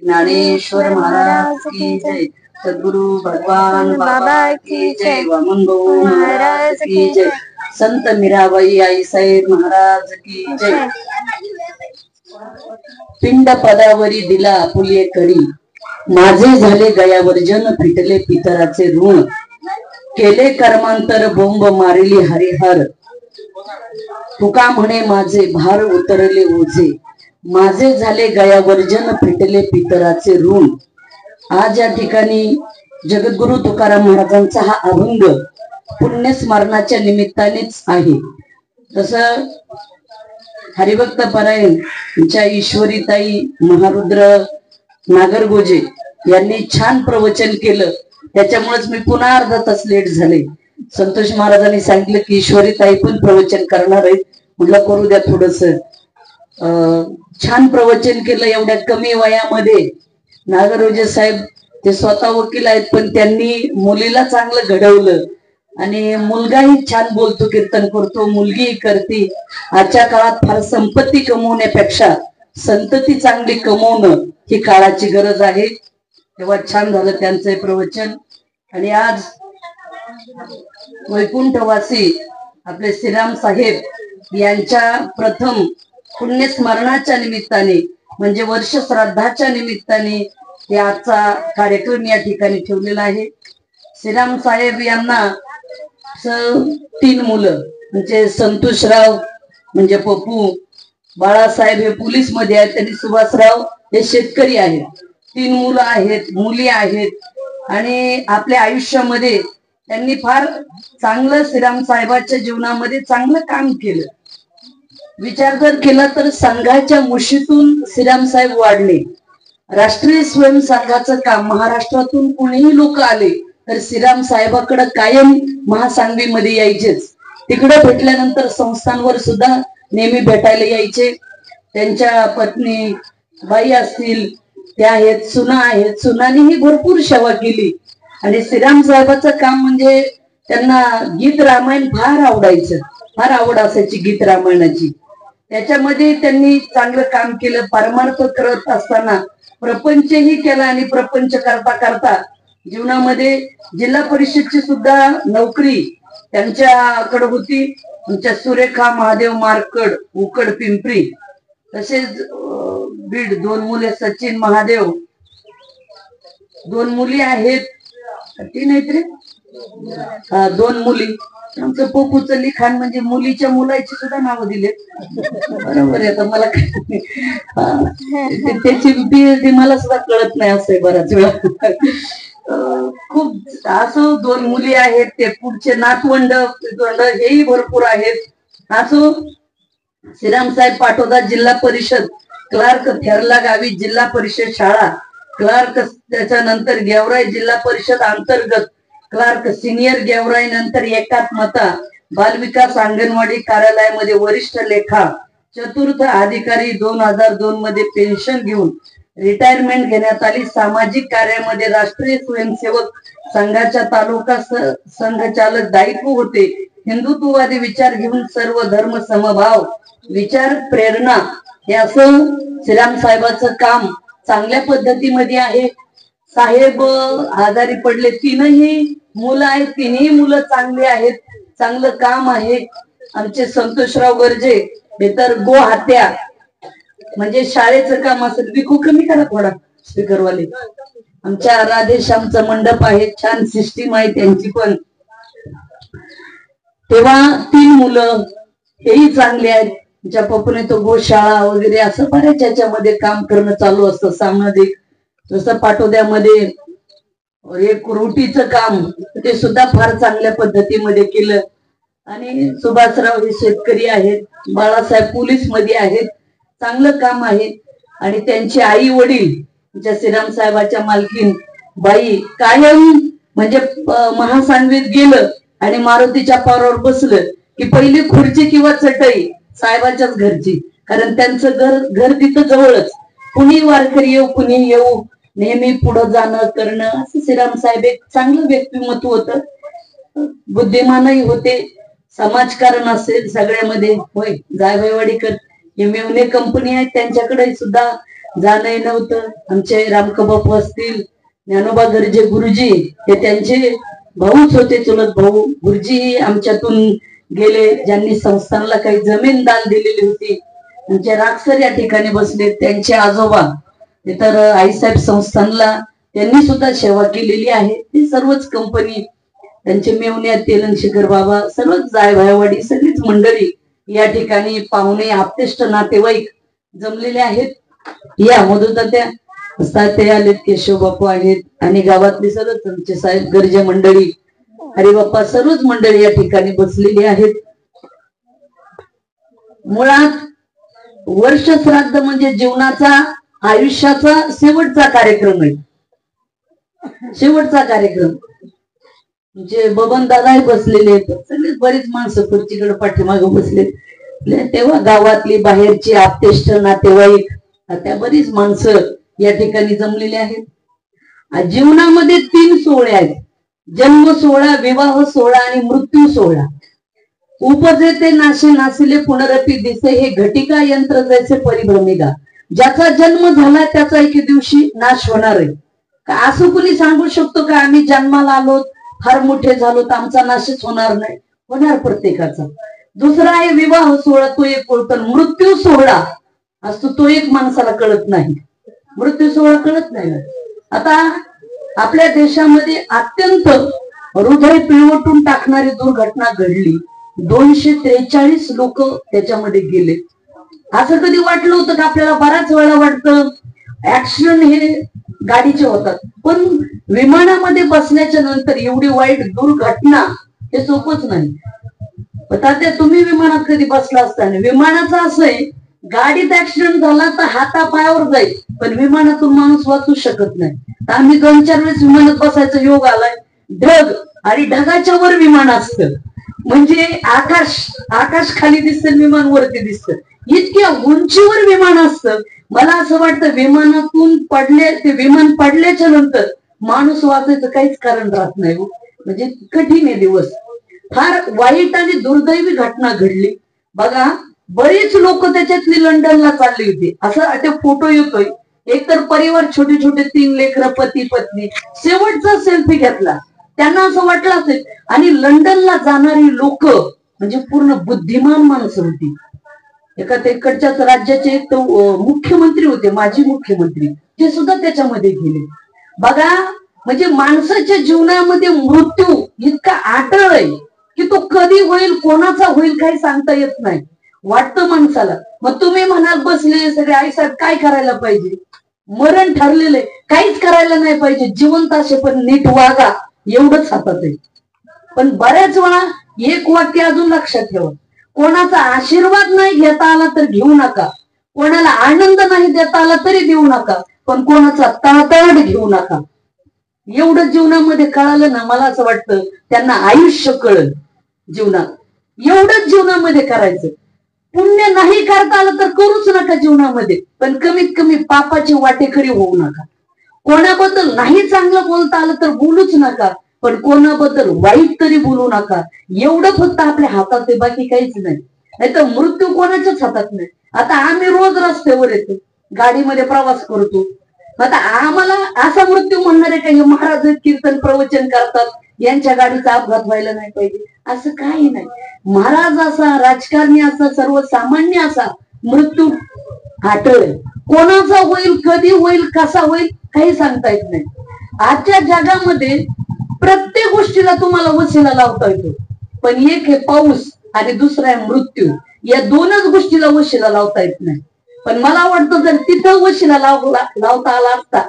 ज्ञानेश्वर महाराज की जय, सद्गुरु भगवान बाबा की जय, वामन भाऊ महाराज की जय, संत मीराबाई आई साहेब महाराज की जय। पिंड पदावरी दिला आपुले करी, माझे झाले गयावर्जन, फिटले पितराचे ऋण, केले कर्मांतर बोंब मारिली हरिहर, तुका म्हणे माझे भार उतरले ओझे, माझे झाले गयावर्जन, फिटले पितराचे ऋण। आज या ठिकाणी जगद्गुरु तुकाराम महाराजांचा हा अभंग पुण्यस्मरणाच्या निमित्तानेच आहे। तसं हरिभक्त परायणच्या ईश्वरीताई महारुद्र नागरगोजे यांनी छान प्रवचन केलं, त्याच्यामुळेच मी पुन्हा अर्धा तास लेट झाले। संतोष महाराजांनी सांगितलं की ईश्वरीताई पण प्रवचन करणार आहेत, म्हटलं करू द्या थोडस। छान प्रवचन केलं एवढ्या कमी वयामध्ये। नागरगोजे साहेब ते स्वतः वकील आहेत, पण त्यांनी मुलीला चांगलं घडवलं आणि मुलगाही छान बोलतो, कीर्तन करतो, मुलगीही करते। आजच्या काळात फार संपत्ती कमवण्यापेक्षा संतती चांगली कमवणं ही काळाची गरज आहे। तेव्हा छान झालं त्यांचं प्रवचन। आणि आज वैकुंठवासी आपले श्रीराम साहेब यांच्या प्रथम पुण्यस्मरणाच्या निमित्ताने म्हणजे वर्ष श्राद्धाच्या निमित्ताने हे आजचा कार्यक्रम या ठिकाणी ठेवलेला आहे। श्रीराम साहेब यांना 3 मुलं म्हणजे संतोषराव म्हणजे पप्पू, बाळासाहेब हे पोलीस मध्ये आहेत, त्यांनी सुभाषराव हे शेतकरी आहेत। 3 मुलं आहेत, मुली आहेत आणि आपल्या आयुष्यामध्ये त्यांनी फार चांगलं श्रीराम साहेबांच्या जीवनामध्ये चांगलं काम केलं। विचार जर केला तर संघाच्या मुशीतून श्रीराम साहेब वाढले। राष्ट्रीय स्वयंसंघाचं काम महाराष्ट्रातून कोणीही लोक आले तर श्रीराम साहेबाकडे कायम महासांगवीमध्ये यायचेच। तिकडे भेटल्यानंतर संस्थांवर सुद्धा नेहमी भेटायला यायचे। त्यांच्या पत्नी बाई असतील त्या आहेत, सुना आहेत, सुनांनीही भरपूर सेवा केली। आणि श्रीराम साहेबाचं काम म्हणजे त्यांना गीत रामायण फार आवडायचं, फार आवड असायची गीत रामायणाची। त्याच्यामध्ये त्यांनी चांगलं काम केलं। परमार्थ करत असताना प्रपंचही केला आणि प्रपंच करता करता जीवनामध्ये जिल्हा परिषदची सुद्धा नोकरी त्यांच्याकडे होती। त्यांच्या सुरेखा महादेव मारकड उकड पिंपरी, तसेच बीड 2 मुले सचिन महादेव, 2 मुली आहेत, 3 आहेत रे, 2 मुली। आमचं पप्पूचं लिखाण म्हणजे मुलीच्या मुलाची सुद्धा नावं दिलेत, बरोबर आहे। आता मला त्याची PhD मला सुद्धा कळत नाही असं बराच वेळा। खूप असं 2 मुली आहेत, ते पुढचे नातवंड हेही भरपूर आहेत। असो श्रीराम साहेब पाटोदा जिल्हा परिषद क्लार्क, थेरला गावी जिल्हा परिषद शाळा क्लार्क, त्याच्यानंतर गेवराई जिल्हा परिषद अंतर्गत क्लार्क, सिनियर गेवराई नंतर एकात्मता बालविकास अंगणवाडी कार्यालयामध्ये वरिष्ठ लेखा, चतुर्थ अधिकारी 2002 मध्ये पेन्शन घेऊन रिटायरमेंट घेण्यात आली। सामाजिक कार्यामध्ये राष्ट्रीय स्वयंसेवक संघाच्या तालुका संघचालक दायित्व होते। हिंदुत्ववादी विचार घेऊन सर्व धर्म समभाव विचार प्रेरणा हे असं श्रीराम साहेबांचं काम चांगल्या पद्धतीमध्ये आहे। साहेब आजारी पडले, 3ही मुलं आहेत, 3ही मुलं चांगली आहेत, चांगलं काम आहे। आमचे संतोषराव गर्जे हे तर गो हात्या म्हणजे शाळेचं काम असेल, विकू कमी करा थोडा स्पीकरवाले। आमच्या राधेश्यामचा मंडप आहे, छान सिस्टीम आहे त्यांची पण। तेव्हा 3 मुलं हेही चांगले आहेत। ज्या पप्पूने तो गोशाळा वगैरे असं बऱ्याच याच्यामध्ये काम करणं चालू असतं सामाजिक। जसं पाटोद्यामध्ये एक रोटीचं काम ते सुद्धा फार चांगल्या पद्धतीमध्ये केलं। आणि सुभाषराव हे शेतकरी आहेत, बाळासाहेब पोलीस मध्ये आहेत, चांगलं काम आहे। आणि त्यांचे आई वडील ज्या श्रीराम साहेबाच्या मालकीन बाई कायम म्हणजे महासांगवीत गेलं आणि मारुतीच्या पारावर बसलं की पहिली खुर्ची किंवा चटई साहेबाच्याच घरची, कारण त्यांचं घर तिथं जवळच। कुणी वारकरी येऊ कुणी येऊ नेहमी पुढे जाणं करणं असं श्रीराम साहेब एक चांगलं व्यक्तिमत्व होतं। बुद्धिमानही होते, समाजकारण असेल सगळ्यामध्ये होय। जायभाईवाडीकर हे मेवणे कंपनी आहे, त्यांच्याकडे सुद्धा जाणंही नव्हतं. आमचे रामकबापू असतील, ज्ञानोबा गर्जे गुरुजी हे त्यांचे भाऊच होते, चुलत भाऊ. गुरुजी आमच्यातून गेले, ज्यांनी संस्थानला काही जमीन दान दिलेली होती. आमचे राक्षर या ठिकाणी बसले, त्यांचे आजोबा तर आईसाहेब संस्थानला त्यांनी सुद्धा सेवा केलेली आहे. ती सर्वच कंपनी, त्यांचे मेवण्या तेलन शिखर बाबा, सर्वच जायभायवाडी, सगळीच मंडळी या ठिकाणी, पाहुणे आप्तेष्ट नातेवाईक जमलेले आहेत. या मधुतात्या ते आलेत, केशव बापू आहेत आणि गावातली सर्वच आमचे साहेब गरजे मंडळी, हरिबाप्पा, सर्वच मंडळी या ठिकाणी बसलेली आहेत. मुळात वर्ष श्राद्ध म्हणजे जीवनाचा, आयुष्याचा शेवटचा कार्यक्रम आहे. शेवटचा कार्यक्रम जे बबन दादा बसलेले आहेत, सगळेच बरीच माणसं खुर्चीकडे पाठीमागे बसले. तेव्हा गावातली, बाहेरची, आप्तेष्ट नातेवाईक, त्या बरीच माणसं या ठिकाणी जमलेली आहेत. जीवनामध्ये 3 सोहळे आहेत: जन्म सोहळा, विवाह सोहळा आणि मृत्यू सोहळा. उपजे ते नाशे नासिले पुनरपी दिसे, हे घटिका यंत्र जैसे परिभ्रमिका. ज्याचा जन्म झाला त्याचा एके दिवशी नाश होणार आहे. का असं कुणी सांगू शकतो का आम्ही जन्माला आलो, फार मोठे झालो तर आमचा नाशच होणार नाही? होणार प्रत्येकाचा. दुसरा आहे विवाह सोहळा, तो एक कळतो. मृत्यू सोहळा असतो तो एक माणसाला कळत नाही. मृत्यू सोहळा कळत नाही ना. आता आपल्या देशामध्ये अत्यंत हृदय पिळवटून टाकणारी दुर्घटना घडली. 243 लोक त्याच्यामध्ये गेले. असं कधी वाटलं होतं का? आपल्याला बराच वेळा वाटतं ऍक्सिडेंट हे गाडीचे होतात, पण विमानामध्ये बसल्याच्या नंतर एवढी वाईट दुर्घटना हे सोपच नाही. तात्या तुम्ही विमानात कधी बसला असताना, विमानाचं असं आहे, गाडीत ऍक्सिडेंट झाला तर हातापायावर जाईल, पण विमानातून माणूस वाचू शकत नाही. तर आम्ही 2-4 वेळेस विमानात बसायचा योग आलाय. ढग आणि ढगाच्या वर विमान असतं, म्हणजे आकाश खाली दिसतं, विमान वरती दिसतं, इतक्या उंचीवर विमान असतं. मला असं वाटतं विमानातून ते विमान पडल्याच्या नंतर माणूस वाचायचं काहीच कारण राहत नाही. म्हणजे कठीण आहे दिवस. फार वाईट आणि दुर्दैवी घटना घडली बघा. बरेच लोक त्याच्यातली लंडनला चालली होती. असं ते फोटो येतोय, एकतर परिवार, छोटे छोटे 3 लेकरं, पती पत्नी, शेवटचा सेल्फी घेतला. त्यांना असं वाटलं असेल. आणि लंडनला जाणारी लोक म्हणजे पूर्ण बुद्धिमान माणसं होती. इकडच्याच राज्याचे मुख्यमंत्री होते, माजी मुख्यमंत्री, ते सुद्धा त्याच्यामध्ये गेले बघा. म्हणजे माणसाच्या जीवनामध्ये मृत्यू इतका अटळ आहे की तो कधी होईल, कोणाचा होईल काही सांगता येत नाही. वाटतं माणसाला. मग तुम्ही म्हणाल बसले सगळे आईसाहेब काय करायला पाहिजे? मरण ठरलेलं आहे, काहीच करायला नाही पाहिजे. जिवंत असे पण नीट वागा, एवढंच हातात आहे. पण बऱ्याच वेळा एक वाक्य अजून लक्षात ठेवा: कोणाचा आशीर्वाद नाही घेता आला तर घेऊ नका, कोणाला आनंद नाही देता आला तरी देऊ नका, पण कोणाचा तळतळ घेऊ नका. एवढं जीवनामध्ये कळालं ना, मला असं वाटतं त्यांना आयुष्य कळलं जीवनात. एवढंच जीवनामध्ये करायचं. पुण्य नाही करता आलं तर करूच नका जीवनामध्ये, पण कमीत कमी पापाची वाटेकरी होऊ नका. कोणाबद्दल नाही चांगलं बोलता आलं तर बोलूच नका, पण कोणाबद्दल वाईट तरी बोलू नका. एवढं फक्त आपल्या हातात आहे, बाकी काहीच नाही. नाही तर मृत्यू कोणाच्याच हातात नाही. आता आम्ही रोज रस्त्यावर येतो, गाडीमध्ये प्रवास करतो. आता आम्हाला असा मृत्यू म्हणणार आहे का हे महाराज कीर्तन प्रवचन करतात यांच्या गाडीचा अपघात व्हायला नाही पाहिजे? असं काही नाही. महाराज असा, राजकारणी असा, सर्वसामान्य असा मृत्यू अटळ. कोणाचा होईल, कधी होईल, कसा होईल काही सांगता येत नाही. आजच्या जगामध्ये प्रत्येक गोष्टीला तुम्हाला वशिला लावता येतो, पण एक आहे पाऊस आणि दुसरा आहे मृत्यू. या 2च गोष्टीला वशिला लावता येत नाही. पण मला वाटतं जर तिथं वशिला लावता आला असता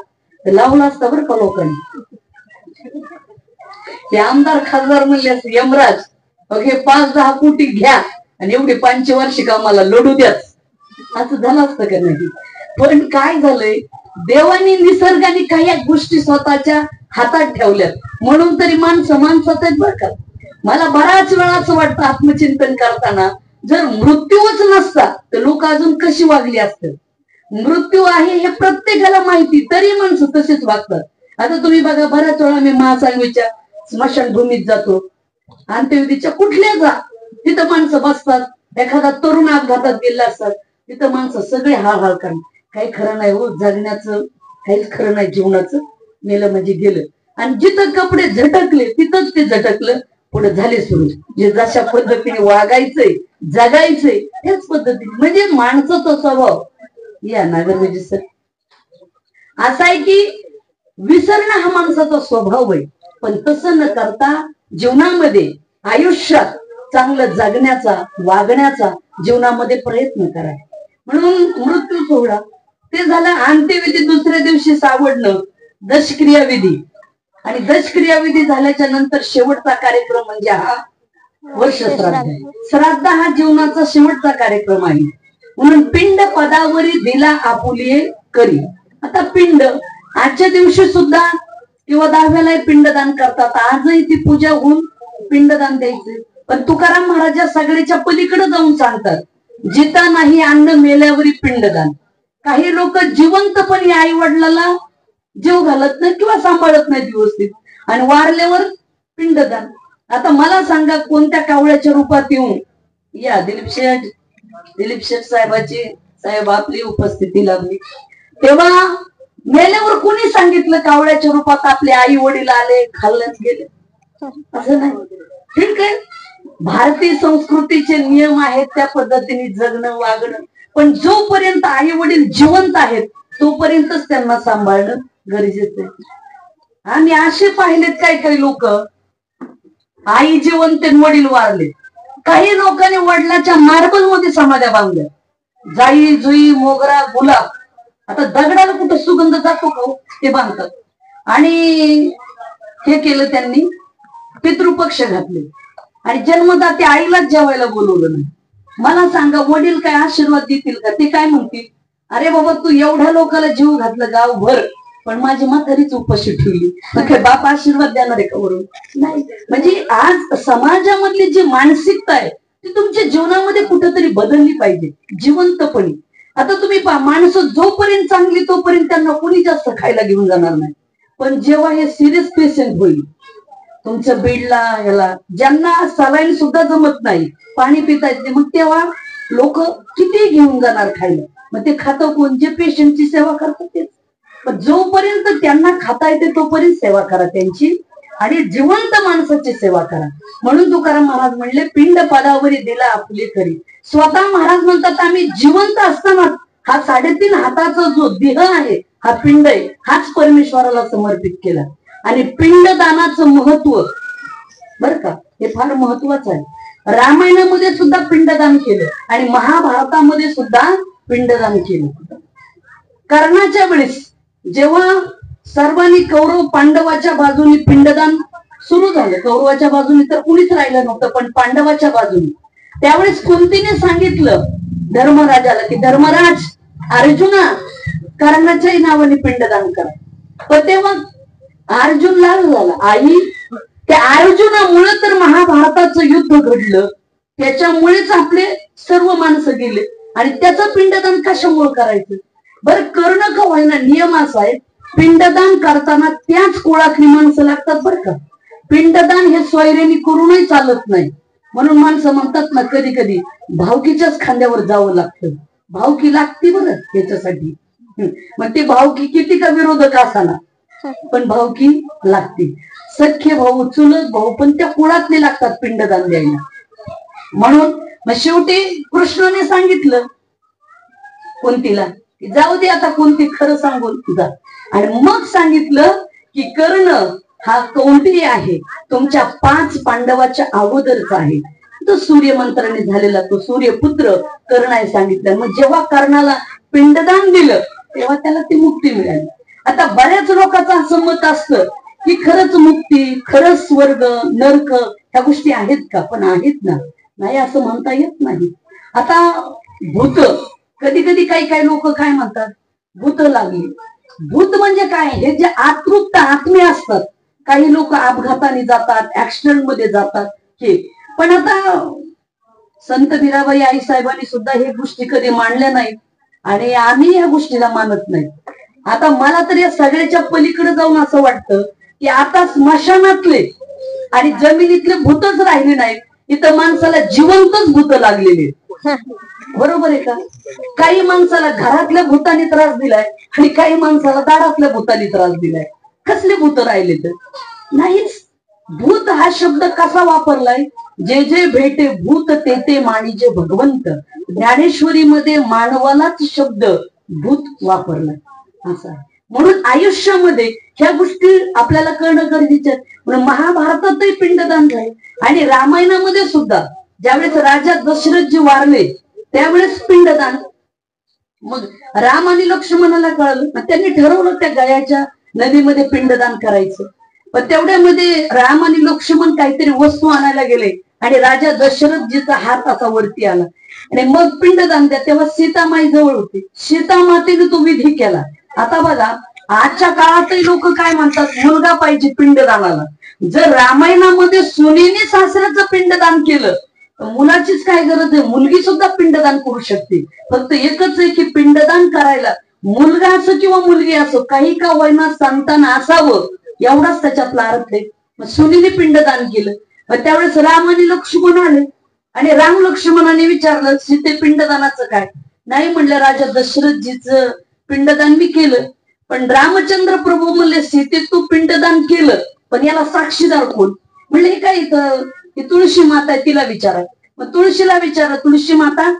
तर लावला असता बरं का लोकांनी. ते आमदार खासदार म्हणले असते यमराज हे 5-10 कोटी घ्या आणि एवढी 5 वार्षिक आम्हाला लढू द्याच, असं झालं असतं का नाही? पण काय झालंय, देवानी निसर्गाने काही गोष्टी स्वतःच्या हातात ठेवल्यात, म्हणून तरी माणसात आहेत बरं का. मला बराच वेळा असं वाटतं आत्मचिंतन करताना, जर मृत्यूच नसता तर लोक अजून कशी वागली असतात. मृत्यू आहे हे प्रत्येकाला माहिती, तरी माणसं तसेच वागतात. आता तुम्ही बघा, बऱ्याच वेळा मी महासांगवीच्या स्मशानभूमीत जातो, अंत्यविधीच्या कुठल्या जा, तिथं माणसं बसतात. एखादा तरुण अपघातात गेला असतात, तिथं माणसं सगळे हाळहाळ करतात. काही खरं नाही हो जगण्याचं, काहीच खरं नाही जीवनाचं. मेलं म्हणजे गेलं. आणि जिथं कपडे झटकले तिथंच ते झटकलं, पुढे झाले सुरू. जे जशा पद्धतीने वागायचंय जगायचंय त्याच पद्धतीने, म्हणजे माणसाचा स्वभाव या नागरवेजी सर असा आहे की विसरणं हा माणसाचा स्वभाव आहे. पण तसं न करता जीवनामध्ये आयुष्यात चांगलं जगण्याचा वागण्याचा जीवनामध्ये प्रयत्न करा. म्हणून मृत्यू सोहळा ते झालं. अंत्यविधी दुसऱ्या दिवशी सावडणं, दशक्रिया विधी. आणि दशक्रिया विधी झाल्याच्या नंतर शेवटचा कार्यक्रम म्हणजे हा वर्ष श्राद्ध. श्राद्ध हा जीवनाचा शेवटचा कार्यक्रम आहे. म्हणून पिंड पदावरी दिला आपुलिये करी. आता पिंड आजच्या दिवशी सुद्धा किंवा 10व्याला पिंडदान करतात. आजही ती पूजा होऊन पिंडदान द्यायचे. पण तुकाराम महाराज सगळ्याच्या पलीकडे जाऊन सांगतात, जिता नाही अन्न मेल्यावरी पिंडदान. काही लोक जिवंतपणी आई वडिलाला जीव घालत नाही किंवा सांभाळत नाही व्यवस्थित, आणि वारल्यावर पिंडदान. आता मला सांगा, कोणत्या कावळ्याच्या रूपात येऊन या दिलीप शेठ साहेबाची साहेब आपली उपस्थिती लाभली, तेव्हा मेल्यावर कोणी सांगितलं कावळ्याच्या रूपात आपले आई वडील आले खाल्ल्याच गेले? असं नाही. ठीक आहे, भारतीय संस्कृतीचे नियम आहेत त्या पद्धतीने जगणं वागणं, पण जोपर्यंत आई वडील जिवंत आहेत तोपर्यंतच त्यांना सांभाळणं गरजेचं आहे. आणि असे पाहिलेत काही लोक, आई जिवंत वडील वारले. काही लोकांनी वडिलाच्या मार्बल मध्ये समाध्या बांधल्या, जाई जुई मोगरा गुलाब. आता दगडाला कुठं सुगंध जातो का ते बांधतात. आणि हे केलं त्यांनी, पितृपक्ष घातले आणि जन्मदाते आईलाच जेवायला बोलवलं नाही. मला सांगा, वडील काय आशीर्वाद देतील का? ते काय म्हणतील, अरे बाबा तू एवढ्या लोकांना जीव घातलं गावभर, पण माझी म्हातारीच उपाशी ठेवली, काय बाप आशीर्वाद देणार आहे का वरून? नाही. म्हणजे आज समाजामधली जी मानसिकता आहे ती तुमच्या जीवनामध्ये कुठेतरी बदलली पाहिजे जिवंतपणी. आता तुम्ही पहा, माणसं जोपर्यंत चांगली तोपर्यंत त्यांना कोणी जास्त खायला घेऊन जाणार नाही. पण जेव्हा हे सिरियस पेशंट होईल, तुमच्या बीडला ह्याला ज्यांना सलाईन सुद्धा जमत नाही, पाणी पिता येत नाही, मग तेव्हा लोक किती घेऊन जाणार खायला? मग ते खातं कोण? जे पेशंटची सेवा करतात तेच. पण जोपर्यंत त्यांना खाता येते तोपर्यंत सेवा करा त्यांची, आणि जिवंत माणसाची सेवा करा. म्हणून तुकाराम महाराज म्हणले, पिंड पदावरी दिला आपुले करी. स्वतः महाराज म्हणतात, आम्ही जिवंत असताना हा 3.5 हाताचा जो देह आहे, हा पिंड आहे, हाच परमेश्वराला समर्पित केला. आणि पिंडदानाचं महत्व बर का, हे फार महत्वाचं आहे. रामायणामध्ये सुद्धा पिंडदान केलं आणि महाभारतामध्ये सुद्धा पिंडदान केलं. कर्णाच्या वेळेस जेव्हा सर्वांनी कौरव पांडवाच्या बाजूने पिंडदान सुरू झालं, कौरवाच्या बाजूने तर कुणीच राहिलं नव्हतं, पण पांडवाच्या बाजूने, त्यावेळेस कुंतीने सांगितलं धर्मराजाला की धर्मराज, अर्जुना कर्णाच्याही नावाने पिंडदान करा. पण तेव्हा अर्जुन लाल झाला. आई, त्या अर्जुनामुळे तर महाभारताचं युद्ध घडलं, त्याच्यामुळेच आपले सर्व माणसं गेले, आणि त्याचं पिंडदान कशामुळे करायचं? बरं, कर्ण का होईना, नियम असा आहे, पिंडदान करताना त्याच कुळातली माणसं लागतात बरं का. पिंडदान हे सोयऱ्याने करूनही चालत नाही. म्हणून माणसं म्हणतात ना, कधी कधी भावकीच्याच खांद्यावर जावं लागतं. भावकी लागते बरं त्याच्यासाठी. मग ते भावकी किती का विरोधक असाना, पण भावकी लागते. सख्य भाऊ, चुलत भाऊ, पण त्या कुळातले लागतात पिंडदान द्यायला. म्हणून मग शेवटी कृष्णाने सांगितलं कुंतीला, जाऊ दे आता कुंती, खरं सांगून जा. आणि मग सांगितलं की कर्ण हा कौंडिय आहे, तुमच्या 5 पांडवाच्या अगोदरचा आहे. तो सूर्यमंत्राने झालेला तो सूर्यपुत्र कर्ण आहे सांगितलं. मग जेव्हा कर्णाला पिंडदान दिलं तेव्हा त्याला ती मुक्ती मिळाली. आता बऱ्याच लोकांचं असं मत असतं की खरंच मुक्ती, खरंच स्वर्ग नरक ह्या गोष्टी आहेत का? पण आहेत ना, नाही असं म्हणता येत नाही. आता भूत, कधी कधी काही लोक काय म्हणतात, भूत लागली. भूत म्हणजे काय? हे जे आतृप्त आत्मे असतात. काही लोक अपघाताने जातात, ऍक्सिडेंट मध्ये जातात हे. पण आता संत मीराबाई आई साहेबांनी सुद्धा हे गोष्टी कधी मांडल्या नाहीत, आणि आम्ही या गोष्टीला मानत नाही. आता मला तर या सगळ्याच्या पलीकडे जाऊन असं वाटतं की आता स्मशानातले आणि जमिनीतले भूतच राहिले नाहीत, इथं माणसाला जिवंतच भूत लागलेले. बरोबर आहे का? काही माणसाला घरातल्या भूताने त्रास दिलाय आणि काही माणसाला दारातल्या भूताने त्रास दिलाय. कसले भूत राहिले तर नाहीच. भूत हा शब्द कसा वापरलाय? जे जे भेटे भूत ते ते माणिजे भगवंत. ज्ञानेश्वरीमध्ये मानवालाच शब्द भूत वापरलाय असा आहे. म्हणून आयुष्यामध्ये ह्या गोष्टी आपल्याला कळणं गरजेचं आहे. महाभारतातही पिंडदान झाले आणि रामायणामध्ये सुद्धा ज्यावेळेस राजा दशरथजी वारले त्यावेळेस पिंडदान. मग राम आणि लक्ष्मणाला कळलं, त्यांनी ठरवलं त्या गयाच्या नदीमध्ये पिंडदान करायचं. पण तेवढ्यामध्ये राम आणि लक्ष्मण काहीतरी वस्तू आणायला गेले आणि राजा दशरथजीचा हात असा वरती आला आणि मग पिंडदान द्या. तेव्हा सीतामाई जवळ होती. सीतामातेने तो विधी केला. आता बघा, आजच्या काळातही लोक काय म्हणतात, मुलगा पाहिजे पिंडदानाला. जर रामायणामध्ये सुनेने सासऱ्याचं पिंडदान केलं तर मुलाचीच काय गरज आहे? मुलगी सुद्धा पिंडदान करू शकते. फक्त एकच आहे की पिंडदान करायला मुलगा असो किंवा मुलगी असो, काही का होईना संतान असावं, एवढाच त्याच्यातला अर्थ आहे. मग सुनीने पिंडदान केलं. मग त्यावेळेस राम आणि लक्ष्मण आले आणि राम लक्ष्मणाने विचारलं सीते पिंडदानाचं काय? नाही म्हणलं, राजा दशरथजीचं पिंडदान मी केलं. पण रामचंद्र प्रभू म्हणले सीते तू पिंडदान केलं पण याला साक्षीदार कोण? म्हणले हे काय इथं, तुळशी माता आहे तिला विचारा. मग तुळशीला विचारा, तुळशी माता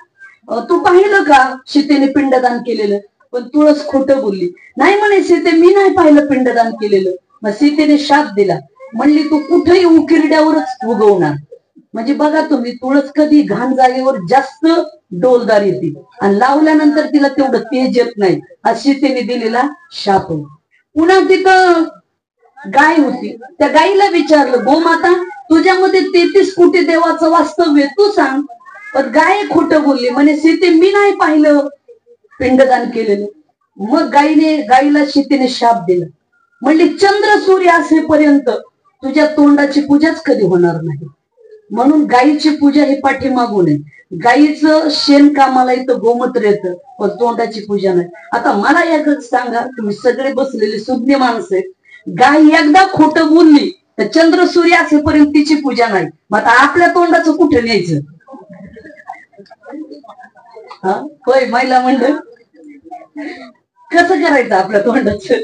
तू पाहिलं का सीतेने पिंडदान केलेलं? पण तुळस खोटं बोलली. नाही म्हणे सीते मी नाही पाहिलं पिंडदान केलेलं. मग सीतेने शाप दिला, म्हणली तू कुठेही उकिरड्यावरच उगवणार. म्हणजे बघा तुम्ही, तुळस कधी घाण जागेवर जास्त डोलदार येते आणि लावल्यानंतर तिला तेवढं तेज येत नाही. अशी सीतेने दिलेला शाप. पुन्हा तिथं गाय होती. त्या गाईला विचारलं, गोमाता तुझ्यामध्ये 33 कोटी देवाचं वास्तव्य तू सांग. पण गाय खोटं बोलली, म्हणे सीते मी नाही पाहिलं पिंडदान केलेलं. मग गाईला सीतेने शाप दिला, म्हणले चंद्र सूर्य असेपर्यंत तुझ्या तोंडाची पूजाच कधी होणार नाही. म्हणून गायीची पूजा ही पाठीमागून आहे. गायीचं शेण कामाला इथं गोमूत्र येतं पण तोंडाची पूजा नाही. आता मला एकच सांगा, तुम्ही सगळे बसलेले सुज्ञ माणसं आहेत, गाय एकदा खोटं बोलली तर चंद्र सूर्य असेपर्यंत तिची पूजा नाही. मग आता आपल्या तोंडाचं कुठे न्यायचं? होय महिला मंडळ, कसं करायचं आपल्या तोंडाचं?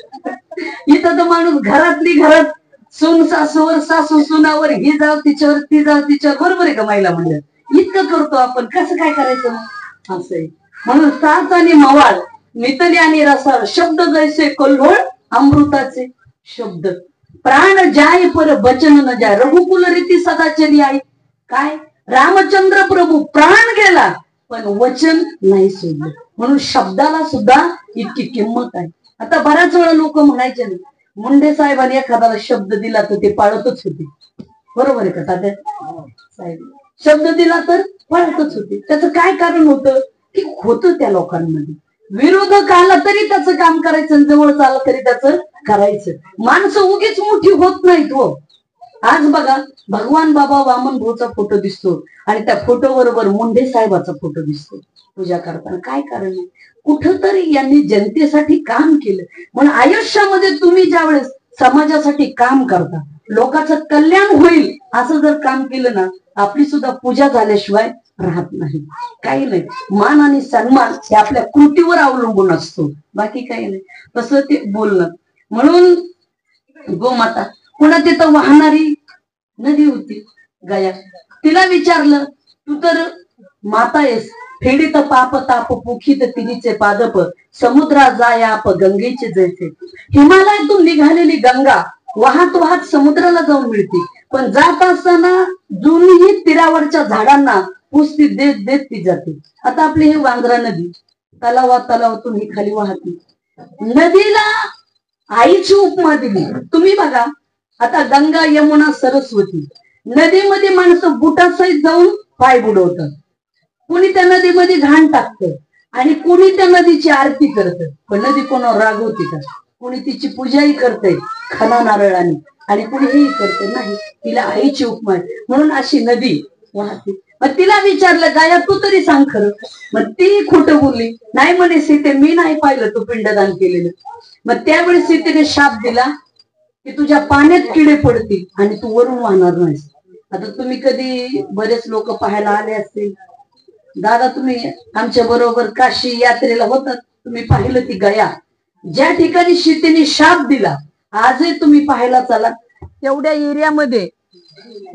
इथं तर माणूस घरातली घरात सून सासूवर, सासू सुनावर, ही जाव तिच्यावर, ती जाव तिच्यावर. बरोबर आहे का महिला मंडळ? इतकं करतो आपण, कसं काय करायचं मग? असं आहे. म्हणून सास आणि मवाळ, मितली आणि रसाळ, शब्द जैसे कल्लोळ अमृताचे शब्द. प्राण जाय पर बचन न जाय, रघुकुल रीती सदा चली आई. काय रामचंद्र प्रभू प्राण गेला पण वचन नाही सोडलं. म्हणून शब्दाला सुद्धा इतकी किंमत आहे. आता बऱ्याच वेळा लोक म्हणायचे ना, मुंडे साहेबांनी एखाद्याला शब्द दिला तर ते पाळतच होते. बरोबर आहे का तात्या साहेब? शब्द दिला तर पाळतच होते. त्याचं काय कारण होतं की होतं त्या लोकांमध्ये विरोधक आला तरी त्याचं काम करायचं, जवळ आलं तरी त्याचं करायचं. माणसं उगीच मोठी होत नाहीत हो. आज बघा, भगवान बाबा वामन भाऊचा फोटो दिसतो आणि त्या फोटो बरोबर मुंडे साहेबाचा फोटो दिसतो पूजा करताना. काय कारण आहे? कुठंतरी यांनी जनतेसाठी काम केलं. म्हणून आयुष्यामध्ये तुम्ही ज्यावेळेस समाजासाठी काम करता, लोकांचं कल्याण होईल असं जर काम केलं ना, आपली सुद्धा पूजा झाल्याशिवाय राहत नाही. काही नाही, मान आणि सन्मान हे आपल्या कृतीवर अवलंबून असतो, बाकी काही नाही. तसं ते बोलणं. म्हणून गोमाता. पुन्हा तिथं वाहणारी नदी होती गया. तिला विचारलं, तू तर माता आहेस, फेडीत पाप ताप पुखित तिरीचे पादप, समुद्रा जाया आप गंगेचे जैसे. हिमालयातून निघालेली गंगा वाहत वाहत समुद्राला जाऊन मिळते, पण जात असताना जुनीही तीरावरच्या झाडांना पुसती देत देत ती जाते. आता आपली ही वांद्रा नदी तलावातून ही खाली वाहते. नदीला आईची उपमा दिली. तुम्ही बघा, आता गंगा यमुना सरस्वती नदीमध्ये माणसं बुटासहित जाऊन पाय बुडवतात. कुणी त्या नदीमध्ये घाण टाकतं आणि कुणी त्या नदीची आरती करतं. पण नदी कोणावर रागवते का? कुणी तिची पूजाही करते खाना नारळाने आणि कुणी हेही करते नाही. तिला आईची उपमा आहे म्हणून अशी नदी वाहते. मग तिला विचारलं, गाया तू तरी सांग खरं. मग ती खोटं बोलली. नाही म्हणे सीते मी नाही पाहिलं तू पिंडदान केलेलं. मग त्यावेळेस सीतेने शाप दिला की तुझ्या पाण्यात किडे पडतील आणि तू वरून वाहणार नाहीस. आता तुम्ही कधी बरेच लोक पाहायला आले असतील, दादा तुम्ही आमच्या बरोबर काशी यात्रेला होतात, तुम्ही पाहिलं ती गया ज्या ठिकाणी सीतेने शाप दिला, आजही तुम्ही पाहायला चला तेवढ्या एरियामध्ये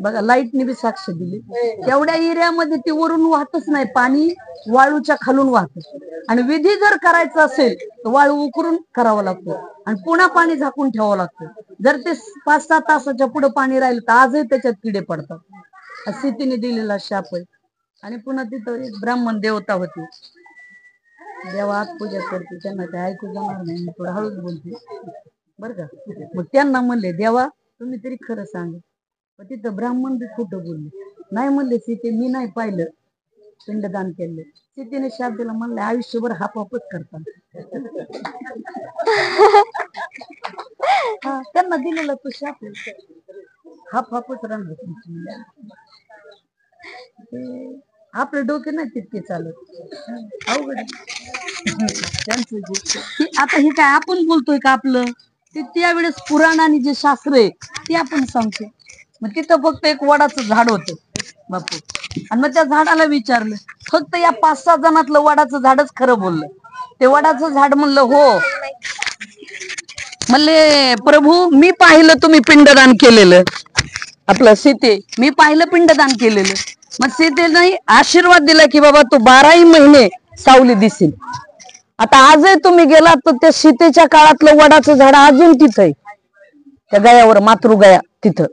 बघा, लाईटने बी साक्ष दिली, तेवढ्या एरियामध्ये ती वरून वाहतच नाही, पाणी वाळूच्या खालून वाहत. आणि विधी जर करायचा असेल तर वाळू उकरून करावा लागतो आणि पुन्हा पाणी झाकून ठेवावं लागतं. जर ते 5-6 तासाच्या पुढे पाणी राहिलं तर आजही त्याच्यात किडे पडतात. सीतेने दिलेला शाप आहे. आणि पुन्हा तिथं एक ब्राह्मण देवता होती, देवात पूजा करते, त्यांना ते ऐकू जाणार नाही, मी थोडं हळूच बोलते बरं का. मग त्यांना म्हणले, देवा तुम्ही तरी खरं सांगा. तिथं ब्राह्मण बी खोटं बोलले, नाही म्हणले सीते मी नाही पाहिलं पिंडदान केलं. सीतेने शाप दिला, म्हणले आयुष्यभर हापच करतात. त्यांना दिलेला तो शाप हापच राहणार. आपले डोके नाही तितके चालत, अवघड त्यांचं जे आता हे काय आपण बोलतोय का, आपलं ते त्यावेळेस पुराण आणि जे शास्त्र आहे ते आपण सांगतो. मग तिथं फक्त एक वडाचं झाड होतं बापू, आणि मग त्या झाडाला विचारलं, फक्त या 5-6 जणातलं वडाचं झाडच खरं बोललं. ते वडाचं झाड म्हणलं हो, म्हणले प्रभू मी पाहिलं तुम्ही पिंडदान केलेलं, आपलं सीते मी पाहिलं पिंडदान केलेलं. मग सीतेने आशीर्वाद दिला की बाबा तू 12ही महिने सावली दिसेल. आता आजही तुम्ही गेला तर त्या सीतेच्या काळातलं वडाचं झाड अजून तिथं आहे, त्या गयावर, मातृगया तिथं.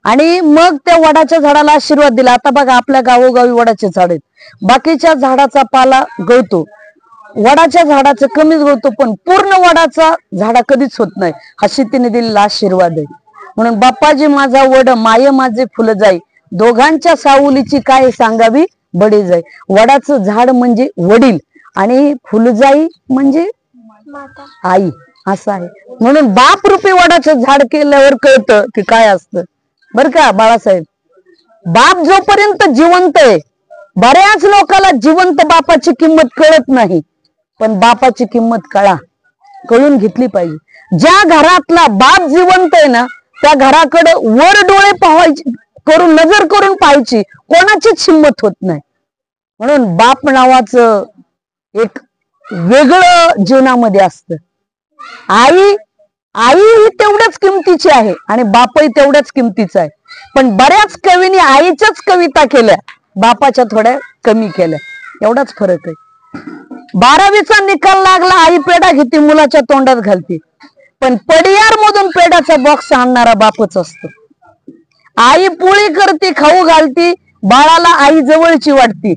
आणि मग त्या वडाच्या झाडाला आशीर्वाद दिला. आता बघा आपल्या गावोगावी वडाचे झाड आहेत, बाकीच्या झाडाचा पाला गळतो, वडाच्या झाडाचं कमीच गळतो, पण पूर्ण वडाचा झाडा कधीच होत नाही. हा सीतेने दिलेला आशीर्वाद आहे. म्हणून बाप्पाजी माझा वड, माये माझे फुलं जाई, दोघांच्या सावलीची काय सांगावी बडे जाई. वडाचं झाड म्हणजे वडील आणि फुलजाई म्हणजे आई, असं आहे. म्हणून बाप रूपी वडाचं झाड केल्यावर कळतं की काय असतं. बर का बाळासाहेब, बाप जोपर्यंत जिवंत आहे, बऱ्याच लोकांना जिवंत बापाची किंमत कळत नाही, पण बापाची किंमत कळून घेतली पाहिजे. ज्या घरातला बाप जिवंत आहे ना, त्या घराकडे वर डोळे पाहायचे, करून नजर करून पाहायची, कोणाचीच हिंमत होत नाही. म्हणून बाप नावाचं एक वेगळं जीवनामध्ये असतं. आई ही तेवढ्याच किमतीची आहे आणि बापही तेवढ्याच किमतीचा आहे. पण बऱ्याच कवींनी आईच्याच कविता केल्या, बापाच्या थोड्या कमी केल्या, एवढाच फरक आहे. 12वीचा निकाल लागला, आई पेढा घेते मुलाच्या तोंडात घालते, पण पडियार मधून पेढ्याचा बॉक्स आणणारा बापच असतो. आई पोळी करते, खाऊ घालती, बाळाला आई जवळची वाटते,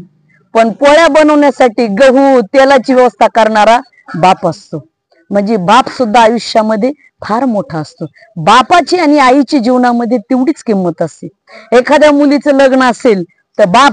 पण पोळ्या बनवण्यासाठी गहू तेलाची व्यवस्था करणारा बाप असतो. म्हणजे बाप सुद्धा आयुष्यामध्ये फार मोठा असतो. बापाची आणि आईची जीवनामध्ये तेवढीच किंमत असते. एखाद्या मुलीचं लग्न असेल तर बाप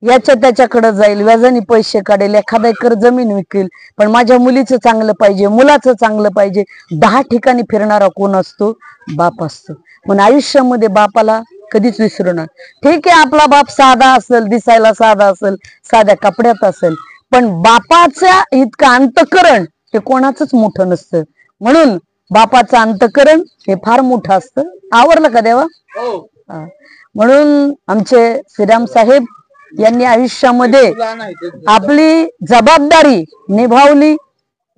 याच्या त्याच्याकडे जाईल, व्याजाने पैसे काढेल, एखादा एकर जमीन विकेल, पण माझ्या मुलीचं चांगलं पाहिजे, मुलाचं चांगलं पाहिजे, 10 ठिकाणी फिरणारा कोण असतो? बाप असतो. पण आयुष्यामध्ये बापाला कधीच विसरू नये. ठीक आहे, आपला बाप साधा असेल, दिसायला साधा असेल, साध्या कपड्यात असेल, पण बापाच्या इतकं अंतकरण हे कोणाचंच मोठं नसतं. म्हणून बापाचं अंतकरण हे फार मोठं असतं. आवरलं का देवा? म्हणून आमचे श्रीराम साहेब यांनी आयुष्यामध्ये आपली जबाबदारी निभावली.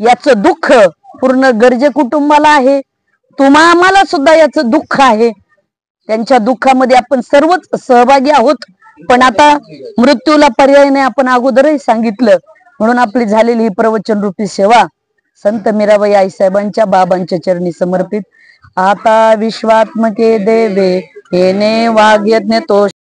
याचं दुःख पूर्ण गर्जे कुटुंबाला आहे, आम्हाला सुद्धा याचं दुःख आहे. त्यांच्या दुःखामध्ये आपण सर्वच सहभागी आहोत. पण आता मृत्यूला पर्याय नाही, आपण अगोदरही सांगितलं. म्हणून आपली झालेली ही प्रवचन रूपी सेवा संत मीराबाई आईसाहेबांच्या बाबांच्या चरणी समर्पित. आता विश्वात्मके देवे येणे वाग्यज्ञ तो